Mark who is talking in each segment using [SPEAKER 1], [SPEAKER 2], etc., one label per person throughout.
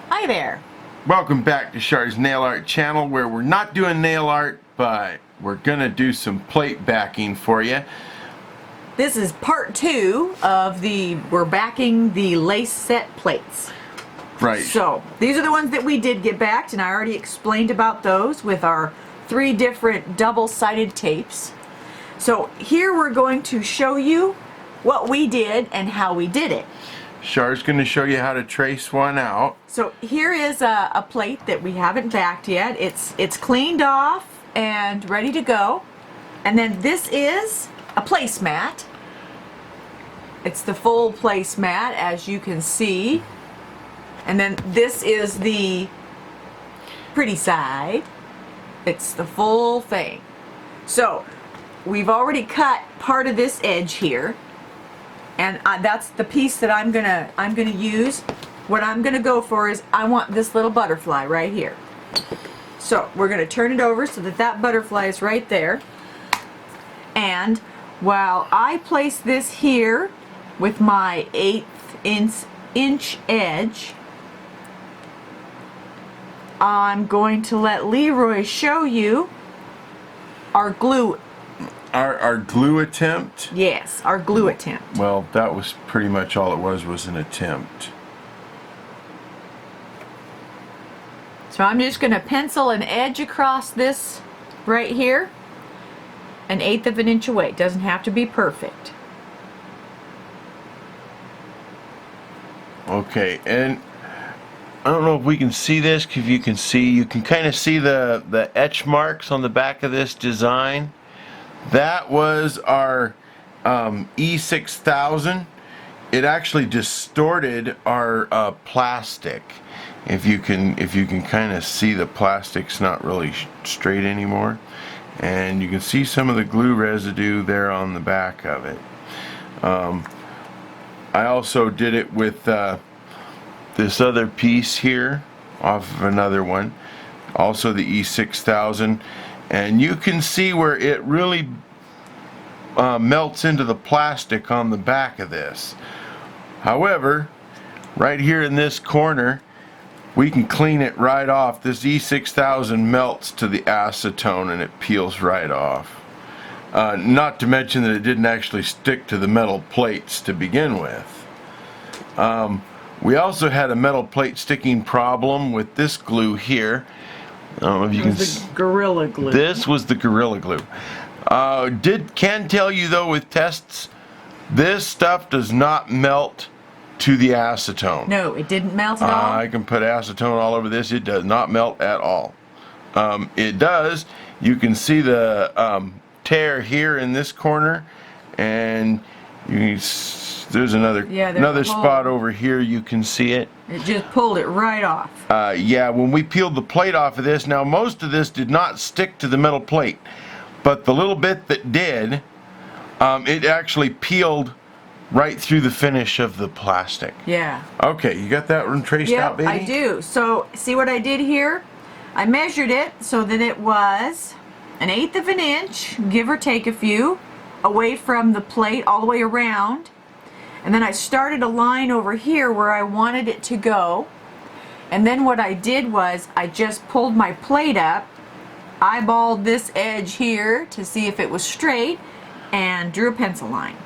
[SPEAKER 1] Hi there.
[SPEAKER 2] Welcome back to Char's Nail Art channel, where we're not doing nail art, but we're gonna do some plate backing for you.
[SPEAKER 1] This is part 2 of we're backing the lace set plates.
[SPEAKER 2] Right.
[SPEAKER 1] So these are the ones that we did get backed, and I already explained about those with our 3 different double-sided tapes. So here we're going to show you what we did and how we did it.
[SPEAKER 2] Char's gonna show you how to trace one out.
[SPEAKER 1] So here is a plate that we haven't backed yet. It's cleaned off and ready to go. And then this is a placemat. It's the full placemat, as you can see. And then this is the pretty side. It's the full thing. So we've already cut part of this edge here. And that's the piece that I'm gonna use. What I'm gonna go for is I want this little butterfly right here. So we're gonna turn it over so that that butterfly is right there. And while I place this here with my 1/8 inch edge, I'm going to let Leroy show you our glue.
[SPEAKER 2] Our glue attempt?
[SPEAKER 1] Yes, our glue attempt.
[SPEAKER 2] Well, that was pretty much all it was an attempt.
[SPEAKER 1] So I'm just going to pencil an edge across this right here, 1/8 of an inch away. It doesn't have to be perfect.
[SPEAKER 2] Okay, and I don't know if we can see this. If you can see, you can kind of see the etch marks on the back of this design. That was our E6000. It actually distorted our plastic. If you can kind of see, the plastic's not really straight anymore, and you can see some of the glue residue there on the back of it. I also did it with this other piece here off of another one, also the E6000. And you can see where it really melts into the plastic on the back of this. However, right here in this corner, we can clean it right off. This E6000 melts to the acetone and it peels right off. Not to mention that it didn't actually stick to the metal plates to begin with. We also had a metal plate sticking problem with this glue here. I don't know if you can see.
[SPEAKER 1] Gorilla Glue.
[SPEAKER 2] This was the Gorilla Glue. Can tell you though, with tests, this stuff does not melt to the acetone.
[SPEAKER 1] No, it didn't melt at all.
[SPEAKER 2] I can put acetone all over this. It does not melt at all. It does. You can see the tear here in this corner, and there's another spot over here. You can see it.
[SPEAKER 1] It just pulled it right off.
[SPEAKER 2] Yeah, when we peeled the plate off of this, now most of this did not stick to the metal plate, but the little bit that did, it actually peeled right through the finish of the plastic.
[SPEAKER 1] Yeah.
[SPEAKER 2] Okay, you got that one traced out, baby?
[SPEAKER 1] I do. So see what I did here? I measured it so that it was 1/8 of an inch, give or take a few, away from the plate all the way around. And then I started a line over here where I wanted it to go. And then what I did was I just pulled my plate up, eyeballed this edge here to see if it was straight, and drew a pencil line.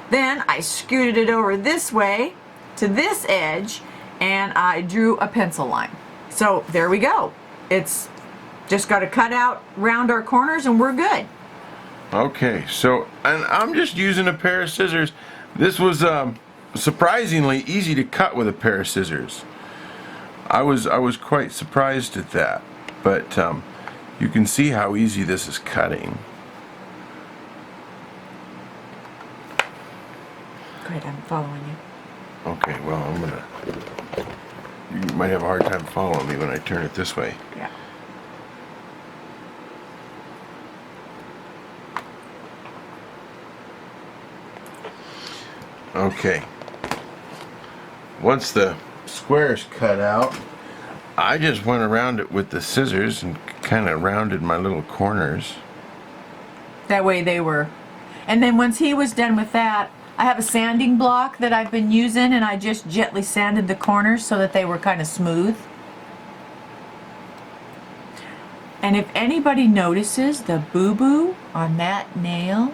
[SPEAKER 1] Then I scooted it over this way to this edge, and I drew a pencil line. So there we go. It's just got to cut out round our corners and we're good.
[SPEAKER 2] Okay, so, and I'm just using a pair of scissors. This was surprisingly easy to cut with a pair of scissors. I was quite surprised at that, but you can see how easy this is cutting.
[SPEAKER 1] Great, I'm following you.
[SPEAKER 2] Okay, well, you might have a hard time following me when I turn it this way.
[SPEAKER 1] Yeah.
[SPEAKER 2] Okay. Once the square's cut out, I just went around it with the scissors and kind of rounded my little corners.
[SPEAKER 1] That way they were. And then once he was done with that, I have a sanding block that I've been using, and I just gently sanded the corners so that they were kind of smooth. And if anybody notices the boo-boo on that nail,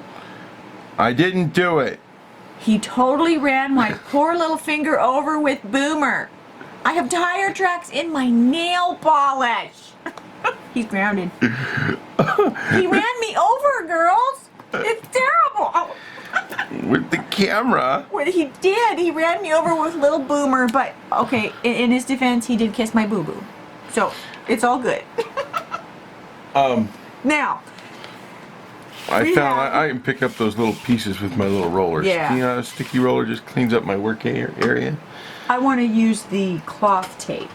[SPEAKER 2] I didn't do it.
[SPEAKER 1] he totally ran my poor little finger over with Boomer. I have tire tracks in my nail polish. He's grounded. He ran me over, girls. It's terrible.
[SPEAKER 2] With the camera.
[SPEAKER 1] What he did, he ran me over with little Boomer, but okay, in his defense, he did kiss my boo-boo. So, it's all good. Now,
[SPEAKER 2] I found I can pick up those little pieces with my little rollers.
[SPEAKER 1] Yeah.
[SPEAKER 2] You know, a sticky roller just cleans up my work area.
[SPEAKER 1] I want to use the cloth tape.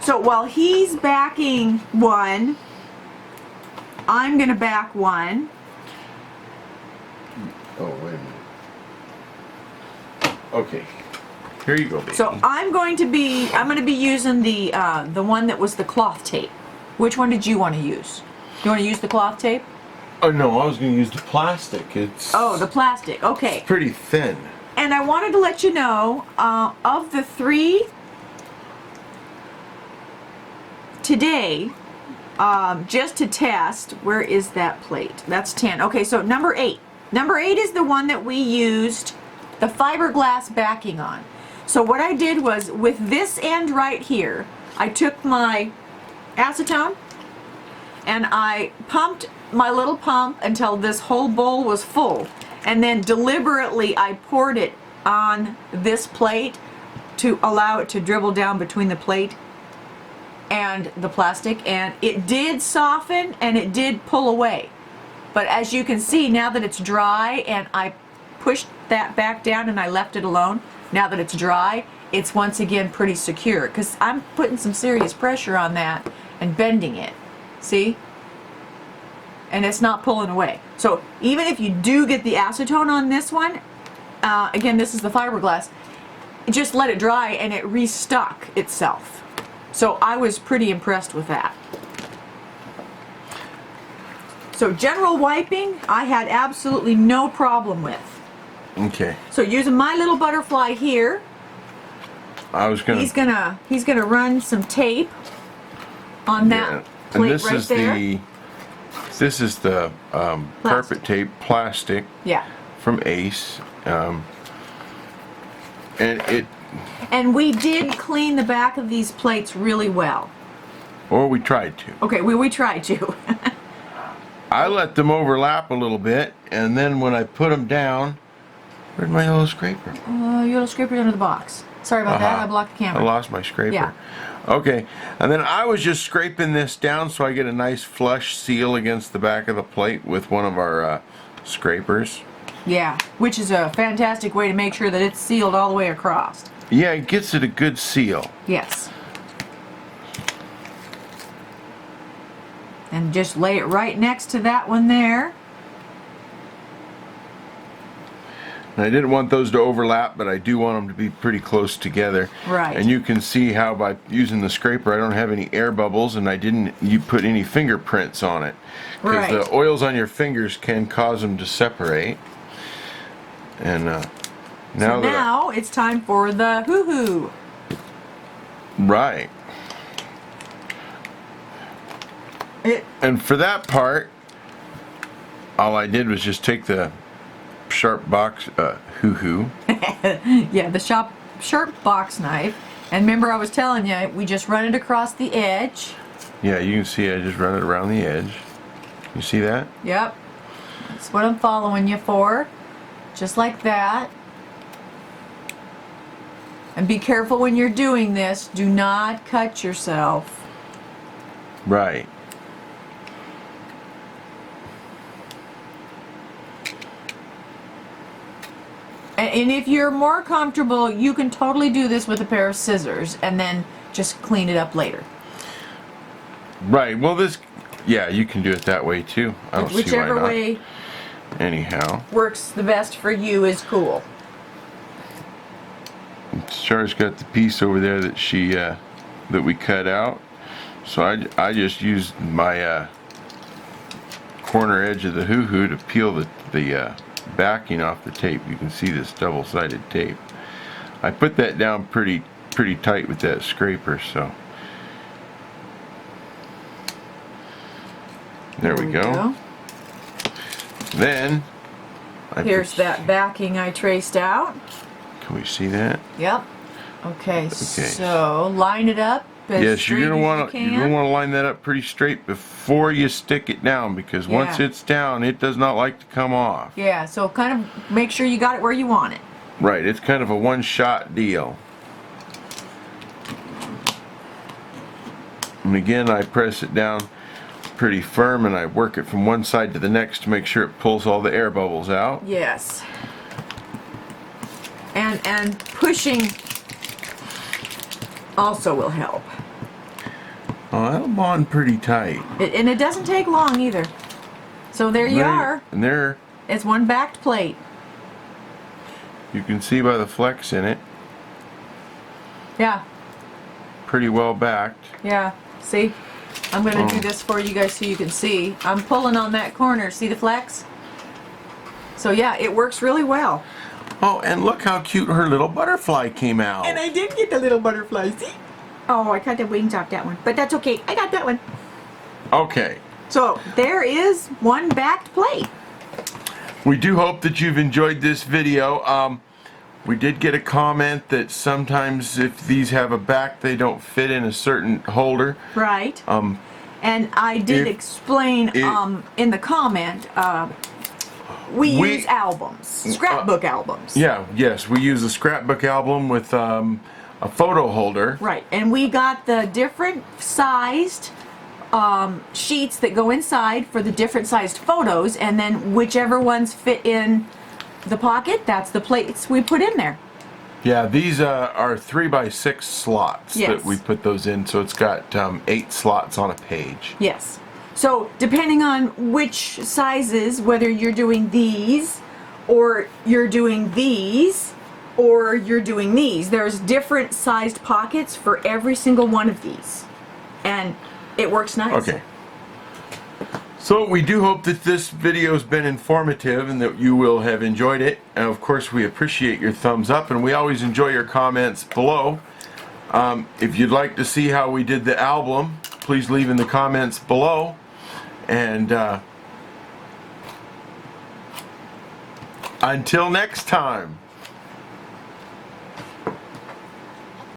[SPEAKER 1] So while he's backing one, I'm going to back one.
[SPEAKER 2] Oh, wait a minute. Okay. Here you go, baby.
[SPEAKER 1] So I'm going to be using the one that was the cloth tape. Which one did you want to use? You want to use the cloth tape?
[SPEAKER 2] Oh, no, I was going to use the plastic. It's
[SPEAKER 1] the plastic. Okay.
[SPEAKER 2] pretty thin.
[SPEAKER 1] And I wanted to let you know, of the 3 today, just to test, where is that plate? That's 10. Okay, so number 8. Number 8 is the one that we used the fiberglass backing on. So what I did was, with this end right here, I took my acetone and I pumped my little pump until this whole bowl was full. And then deliberately I poured it on this plate to allow it to dribble down between the plate and the plastic, and it did soften and it did pull away. But as you can see, now that it's dry and I pushed that back down and I left it alone, now that it's dry, it's once again pretty secure, because I'm putting some serious pressure on that and bending it. See? And it's not pulling away. So even if you do get the acetone on this one, again, this is the fiberglass, just let it dry and it restuck itself. So I was pretty impressed with that. So general wiping, I had absolutely no problem with.
[SPEAKER 2] Okay.
[SPEAKER 1] So using my little butterfly here,
[SPEAKER 2] I was going to...
[SPEAKER 1] he's gonna run some tape on that plate
[SPEAKER 2] and this
[SPEAKER 1] right
[SPEAKER 2] is
[SPEAKER 1] there.
[SPEAKER 2] This is the carpet tape, plastic,
[SPEAKER 1] Yeah.
[SPEAKER 2] from Ace.
[SPEAKER 1] And we did clean the back of these plates really well.
[SPEAKER 2] Or we tried to.
[SPEAKER 1] Okay, we tried to.
[SPEAKER 2] I let them overlap a little bit, and then when I put them down, where'd my little scraper?
[SPEAKER 1] Your little scraper's under the box. Sorry about that, I blocked the camera.
[SPEAKER 2] I lost my scraper.
[SPEAKER 1] Yeah.
[SPEAKER 2] Okay, and then I was just scraping this down so I get a nice flush seal against the back of the plate with one of our scrapers.
[SPEAKER 1] Yeah, which is a fantastic way to make sure that it's sealed all the way across.
[SPEAKER 2] Yeah, it gets it a good seal.
[SPEAKER 1] Yes. And just lay it right next to that one there.
[SPEAKER 2] And I didn't want those to overlap, but I do want them to be pretty close together.
[SPEAKER 1] Right.
[SPEAKER 2] And you can see how by using the scraper I don't have any air bubbles, and I didn't put any fingerprints on it. Because
[SPEAKER 1] Right.
[SPEAKER 2] the oils on your fingers can cause them to separate. And
[SPEAKER 1] Now it's time for the hoo-hoo.
[SPEAKER 2] Right. And for that part, all I did was just take the sharp box hoo-hoo.
[SPEAKER 1] Yeah, the sharp box knife. And remember I was telling you, we just run it across the edge.
[SPEAKER 2] Yeah, you can see I just run it around the edge. You see that?
[SPEAKER 1] Yep. That's what I'm following you for. Just like that. And be careful when you're doing this. Do not cut yourself.
[SPEAKER 2] Right.
[SPEAKER 1] And if you're more comfortable, you can totally do this with a pair of scissors and then just clean it up later.
[SPEAKER 2] Right. Well, yeah, you can do it that way too. I don't see why
[SPEAKER 1] Whichever
[SPEAKER 2] not.
[SPEAKER 1] way
[SPEAKER 2] Anyhow,
[SPEAKER 1] works the best for you is cool.
[SPEAKER 2] Char's got the piece over there that we cut out. So I just used my corner edge of the hoo-hoo to peel the backing off the tape. You can see this double-sided tape. I put that down pretty tight with that scraper, so. There we go. Then
[SPEAKER 1] Here's that backing I traced out.
[SPEAKER 2] Can we see that?
[SPEAKER 1] Yep. Okay. So line it up as
[SPEAKER 2] Yes,
[SPEAKER 1] straight
[SPEAKER 2] you're gonna
[SPEAKER 1] as
[SPEAKER 2] want to line that up pretty straight before you stick it down, because once it's down, it does not like to come off.
[SPEAKER 1] Yeah. So kind of make sure you got it where you want it.
[SPEAKER 2] Right. It's kind of a one-shot deal. And again, I press it down pretty firm, and I work it from one side to the next to make sure it pulls all the air bubbles out.
[SPEAKER 1] Yes. And pushing also will help.
[SPEAKER 2] Oh, that'll bond pretty tight.
[SPEAKER 1] And it doesn't take long either. So there you are.
[SPEAKER 2] And there,
[SPEAKER 1] it's one backed plate.
[SPEAKER 2] You can see by the flex in it.
[SPEAKER 1] Yeah.
[SPEAKER 2] Pretty well backed.
[SPEAKER 1] Yeah. See? I'm going to do this for you guys so you can see. I'm pulling on that corner. See the flex? So yeah, it works really well.
[SPEAKER 2] Oh, and look how cute her little butterfly came out.
[SPEAKER 1] And I did get the little butterfly. See? Oh, I cut the wings off that one. But that's okay. I got that one.
[SPEAKER 2] Okay.
[SPEAKER 1] So there is one backed plate.
[SPEAKER 2] We do hope that you've enjoyed this video. We did get a comment that sometimes if these have a back, they don't fit in a certain holder.
[SPEAKER 1] Right. And I did explain in the comment, we use albums, scrapbook albums.
[SPEAKER 2] Yeah, yes, we use a scrapbook album with a photo holder.
[SPEAKER 1] Right, and we got the different sized sheets that go inside for the different sized photos, and then whichever ones fit in the pocket, that's the plates we put in there.
[SPEAKER 2] Yeah, these are 3x6 slots that we put those in, so it's got 8 slots on a page.
[SPEAKER 1] Yes. So depending on which sizes, whether you're doing these, or you're doing these, or you're doing these, there's different sized pockets for every single one of these. And it works nice.
[SPEAKER 2] Okay. So we do hope that this video has been informative and that you will have enjoyed it. And of course, we appreciate your thumbs up, and we always enjoy your comments below. If you'd like to see how we did the album, please leave in the comments below. And until next time.